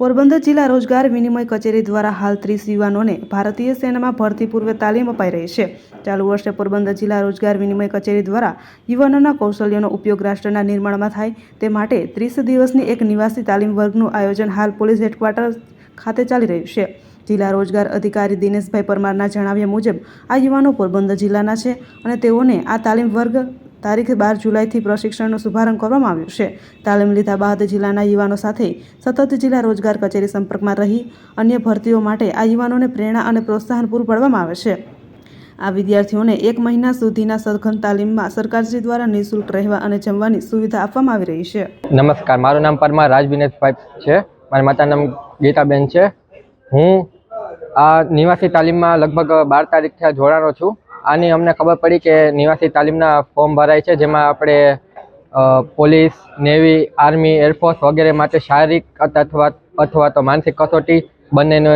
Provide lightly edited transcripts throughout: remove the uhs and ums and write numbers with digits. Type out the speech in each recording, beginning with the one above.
પોરબંદર જિલ્લા રોજગાર વિનિમય કચેરી દ્વારા હાલ 30 યુવાનોને ભારતીય સેનામાં ભરતી પૂર્વે તાલીમ અપાઈ રહી છે। ચાલુ વર્ષે પોરબંદર જિલ્લા રોજગાર વિનિમય કચેરી દ્વારા યુવાનોના કૌશલ્યનો ઉપયોગ રાષ્ટ્રના નિર્માણમાં થાય તે માટે 30 દિવસની એક નિવાસી તાલીમ વર્ગનું આયોજન હાલ પોલીસ હેડક્વાર્ટર ખાતે ચાલી રહ્યું છે। જિલ્લા રોજગાર અધિકારી દિનેશભાઈ પરમારના જણાવ્યા મુજબ આ યુવાનો પોરબંદર જિલ્લાના છે અને તેઓને આ તાલીમ વર્ગ તારીખ 12 જુલાઈથી પ્રશિક્ષણનો શુભારંભ કરવામાં આવ્યો છે। તાલીમ લીધા બાદ જિલ્લાના યુવાનો સાથે સતત જિલ્લા રોજગાર કચેરી સંપર્કમાં રહી અન્ય ભરતીઓ માટે આ યુવાનોને પ્રેરણા અને પ્રોત્સાહન પૂરું પાડવામાં આવે છે। આ વિદ્યાર્થીઓને 1 મહિના સુધીના સઘન તાલીમમાં સરકારશ્રી દ્વારા નિઃશુલ્ક રહેવા અને જમવાની સુવિધા આપવામાં આવી રહી છે। નમસ્કાર, મારું નામ પરમાર રાજવિનેશભાઈ છે। મારી માતાનું નામ ગીતાબેન છે। હું આ નિવાસી તાલીમમાં લગભગ 12 તારીખથી જોડાણો છું। આની અમને ખબર પડી કે નિવાસી તાલીમના ફોર્મ ભરાય છે, જેમાં આપણે પોલીસ, નેવી, આર્મી, એરફોર્સ વગેરે માટે શારીરિક અથવા તો માનસિક કસોટી બંનેને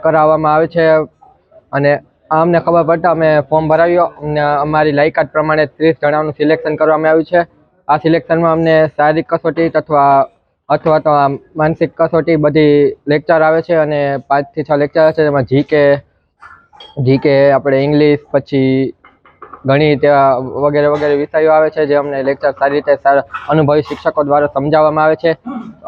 કરાવવામાં આવે છે। અને અમને ખબર પડતા અમે ફોર્મ ભરાવ્યો અને અમારી લાયકાત પ્રમાણે 30 જણાનું સિલેક્શન કરવામાં આવ્યું છે। આ સિલેક્શનમાં અમને શારીરિક કસોટી અથવા તો માનસિક કસોટી બધી લેક્ચર આવે છે અને 5 થી 6 લેક્ચર આવે છે, જેમાં જીકે આપણે ઇંગ્લિશ, પછી ગણિત વગેરે વગેરે વિષયો આવે છે, જે અમને લેક્ચર સારી રીતે અનુભવી શિક્ષકો દ્વારા સમજાવવામાં આવે છે।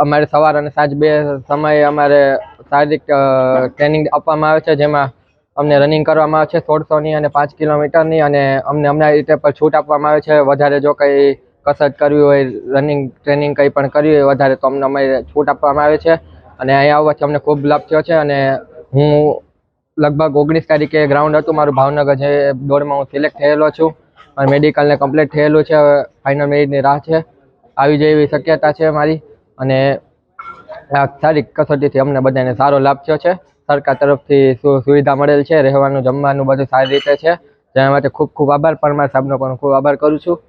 અમારે સવાર અને સાંજ 2 સમયે અમારે શારીરિક ટ્રેનિંગ આપવામાં આવે છે, જેમાં અમને રનિંગ કરવામાં આવે છે 1600ની અને 5 કિલોમીટરની, અને અમને આ રીતે પર છૂટ આપવામાં આવે છે। વધારે જો કંઈ કસરત કરવી હોય, રનિંગ ટ્રેનિંગ કંઈ પણ કરવી હોય વધારે, તો અમને અમારી છૂટ આપવામાં આવે છે। અને અહીંયા આવવાથી અમને ખૂબ લાભ થયો છે। અને હું લગભગ 19 તારીખે ગ્રાઉન્ડ હતું મારું ભાવનગર, જે દોડમાં હું સિલેક્ટ થયેલો છું। મારું મેડિકલને કમ્પ્લીટ થયેલું છે, હવે ફાઇનલ મેરિટની રાહ છે। આવી જાય એવી શક્યતા છે મારી। અને આ શારીરિક કસોટીથી અમને બધાને સારો લાભ થયો છે। સરકાર તરફથી સુવિધા મળેલ છે, રહેવાનું, જમવાનું બધું સારી રીતે છે, જેના માટે ખૂબ ખૂબ આભાર, પરમાર સાહેબનો પણ ખૂબ આભાર કરું છું।